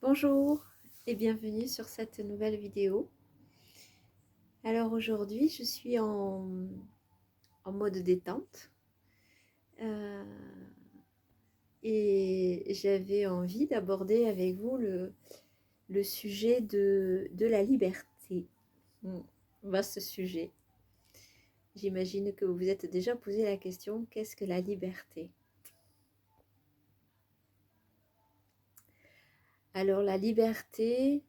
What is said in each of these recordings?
Bonjour et bienvenue sur cette nouvelle vidéo. Alors aujourd'hui je suis en mode détente et j'avais envie d'aborder avec vous le sujet de la liberté. Vaste sujet. J'imagine que vous vous êtes déjà posé la question, qu'est-ce que la liberté? Alors la liberté,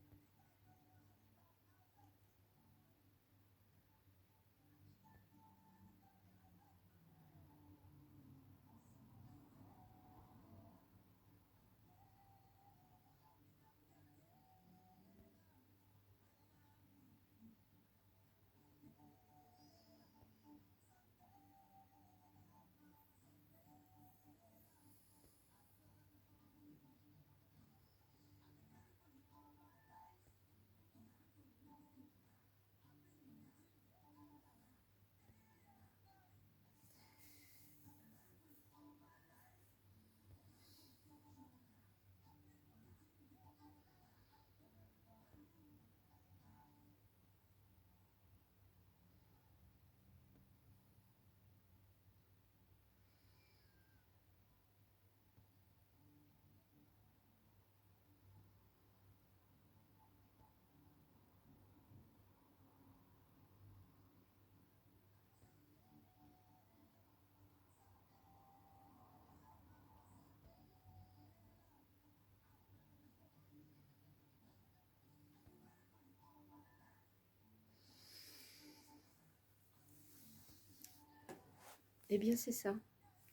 eh bien c'est ça,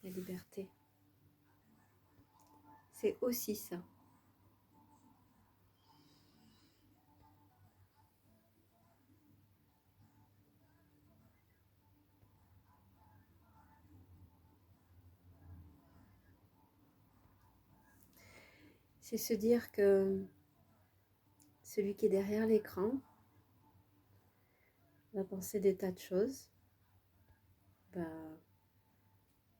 la liberté. C'est aussi ça. C'est se dire que celui qui est derrière l'écran va penser des tas de choses,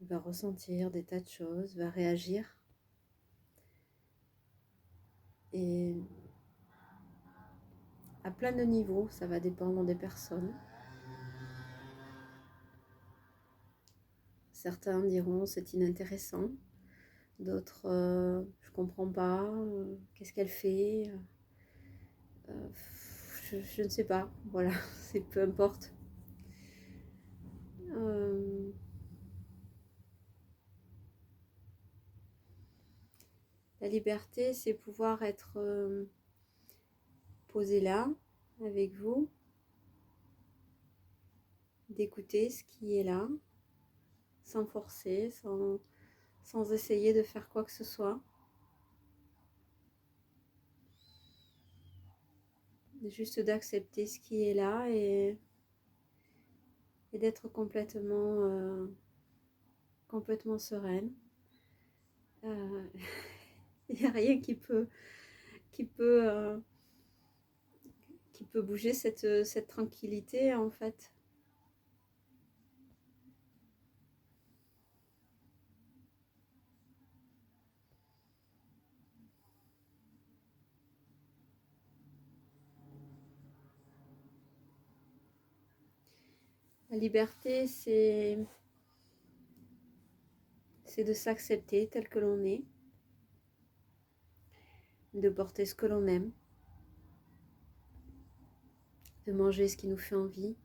va ressentir des tas de choses, va réagir. Et à plein de niveaux, ça va dépendre des personnes. Certains diront c'est inintéressant, d'autres je comprends pas, qu'est-ce qu'elle fait, je ne sais pas, voilà, c'est peu importe. La liberté, c'est pouvoir être posé là, avec vous, d'écouter ce qui est là, sans forcer, sans essayer de faire quoi que ce soit. Juste d'accepter ce qui est là et d'être complètement sereine. Il n'y a rien qui peut, euh, qui peut bouger cette tranquillité en fait. La liberté, c'est de s'accepter tel que l'on est, de porter ce que l'on aime, de manger ce qui nous fait envie,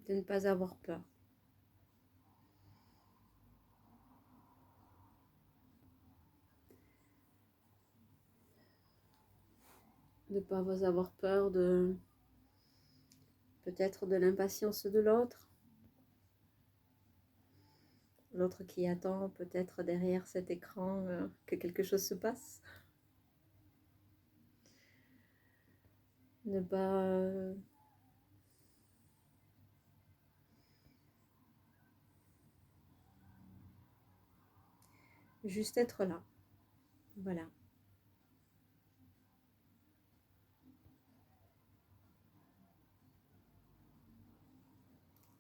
de ne pas avoir peur. De ne pas avoir peur de peut-être de l'impatience de l'autre, l'autre qui attend peut-être derrière cet écran que quelque chose se passe. Ne pas Juste être là. Voilà.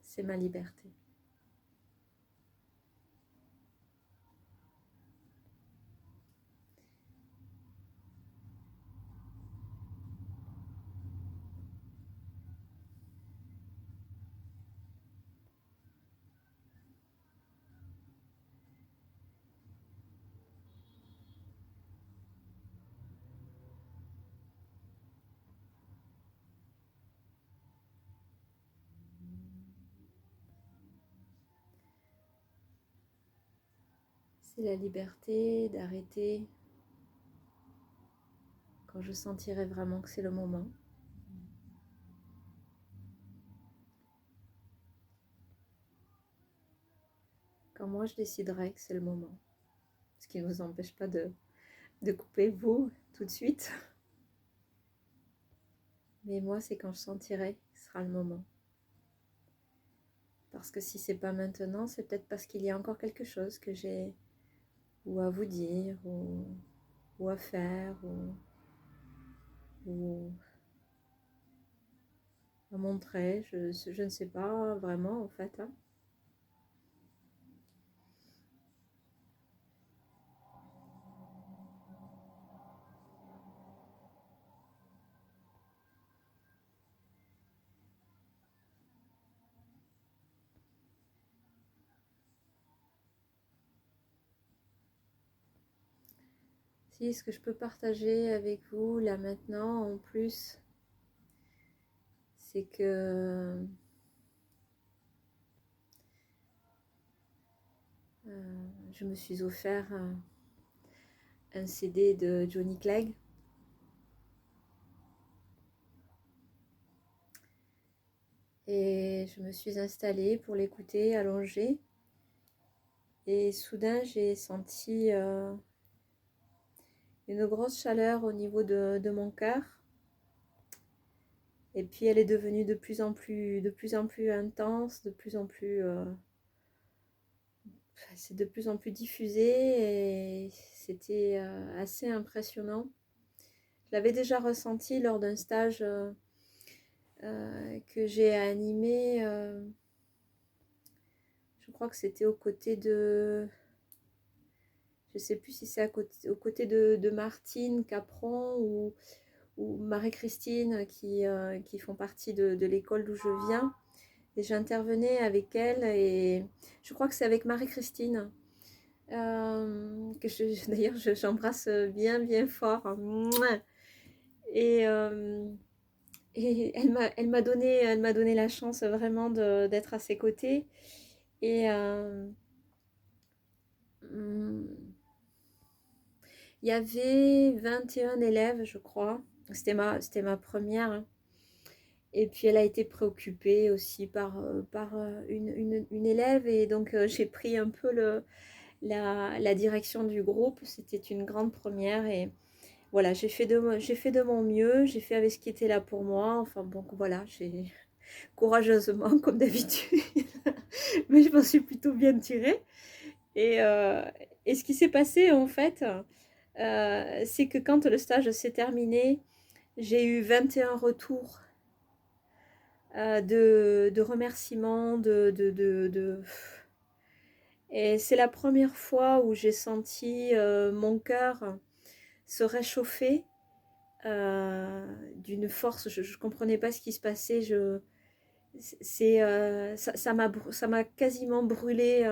C'est ma liberté. C'est la liberté d'arrêter quand je sentirai vraiment que c'est le moment. Quand moi je déciderai que c'est le moment. Ce qui ne vous empêche pas de couper vous tout de suite. Mais moi c'est quand je sentirai que ce sera le moment. Parce que si c'est pas maintenant, c'est peut-être parce qu'il y a encore quelque chose que j'ai ou à vous dire ou à faire ou à montrer. Je ne sais pas vraiment en fait. Hein. Si ce que je peux partager avec vous là maintenant en plus, c'est que je me suis offert un CD de Johnny Clegg. Et je me suis installée pour l'écouter, allongée. Et soudain, j'ai senti une grosse chaleur au niveau de mon cœur. Et puis elle est devenue de plus en plus intense, c'est de plus en plus diffusé et c'était assez impressionnant. Je l'avais déjà ressenti lors d'un stage que j'ai animé. Je crois que c'était aux côtés de, je sais plus si c'est aux côtés de Martine Capron ou Marie-Christine qui font partie de l'école d'où je viens. Et j'intervenais avec elle et je crois que c'est avec Marie-Christine que d'ailleurs j'embrasse bien fort. Et, euh, et elle m'a donné la chance vraiment d'être à ses côtés. Et hum, il y avait 21 élèves, je crois. C'était ma première. Hein. Et puis elle a été préoccupée aussi par une élève. Et donc j'ai pris un peu la direction du groupe. C'était une grande première. Et voilà, j'ai fait de mon mieux. J'ai fait avec ce qui était là pour moi. Enfin bon, voilà, j'ai courageusement comme d'habitude. Mais je m'en suis plutôt bien tirée. Et, euh, et ce qui s'est passé en fait, c'est que quand le stage s'est terminé, j'ai eu 21 retours de remerciements, Et c'est la première fois où j'ai senti mon cœur se réchauffer d'une force. Je ne comprenais pas ce qui se passait. Ça m'a quasiment brûlé.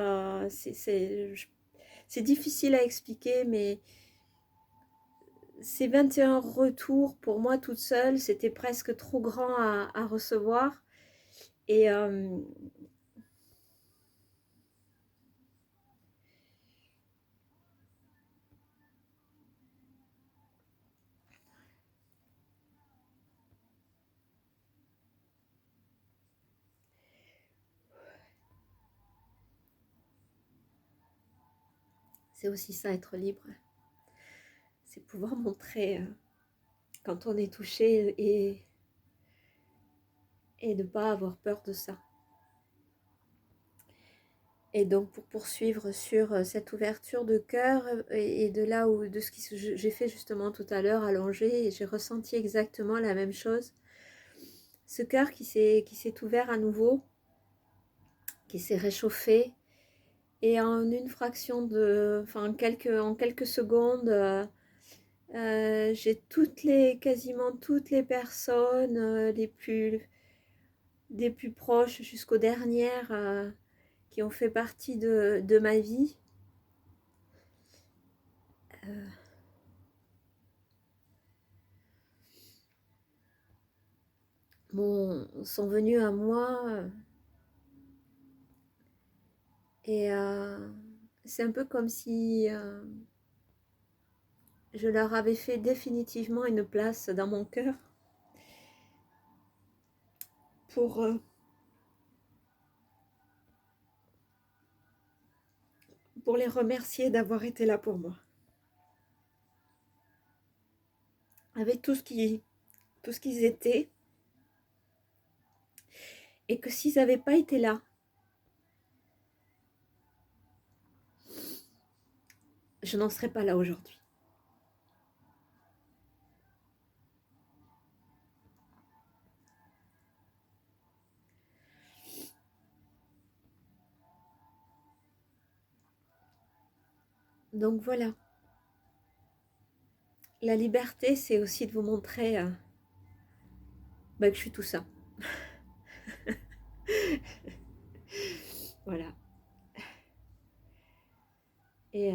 C'est difficile à expliquer, mais ces 21 retours, pour moi toute seule, c'était presque trop grand à recevoir. Et c'est aussi ça, être libre. C'est pouvoir montrer quand on est touché et de ne pas avoir peur de ça. Et donc pour poursuivre sur cette ouverture de cœur et de là où de ce que j'ai fait justement tout à l'heure allongé, j'ai ressenti exactement la même chose. Ce cœur qui s'est ouvert à nouveau, qui s'est réchauffé, et en une fraction de, enfin en quelques secondes, j'ai quasiment toutes les personnes des plus proches jusqu'aux dernières qui ont fait partie de ma vie. Sont venus à moi et c'est un peu comme si je leur avais fait définitivement une place dans mon cœur pour, pour les remercier d'avoir été là pour moi. Avec tout ce qu'ils étaient. Et que s'ils n'avaient pas été là, je n'en serais pas là aujourd'hui. Donc voilà. La liberté, c'est aussi de vous montrer que je suis tout ça. Voilà. Et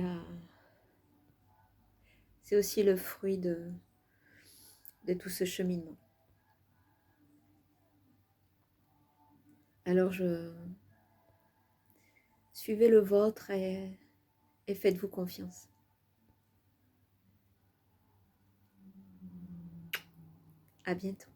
c'est aussi le fruit de tout ce cheminement. Alors suivez le vôtre et faites-vous confiance. À bientôt.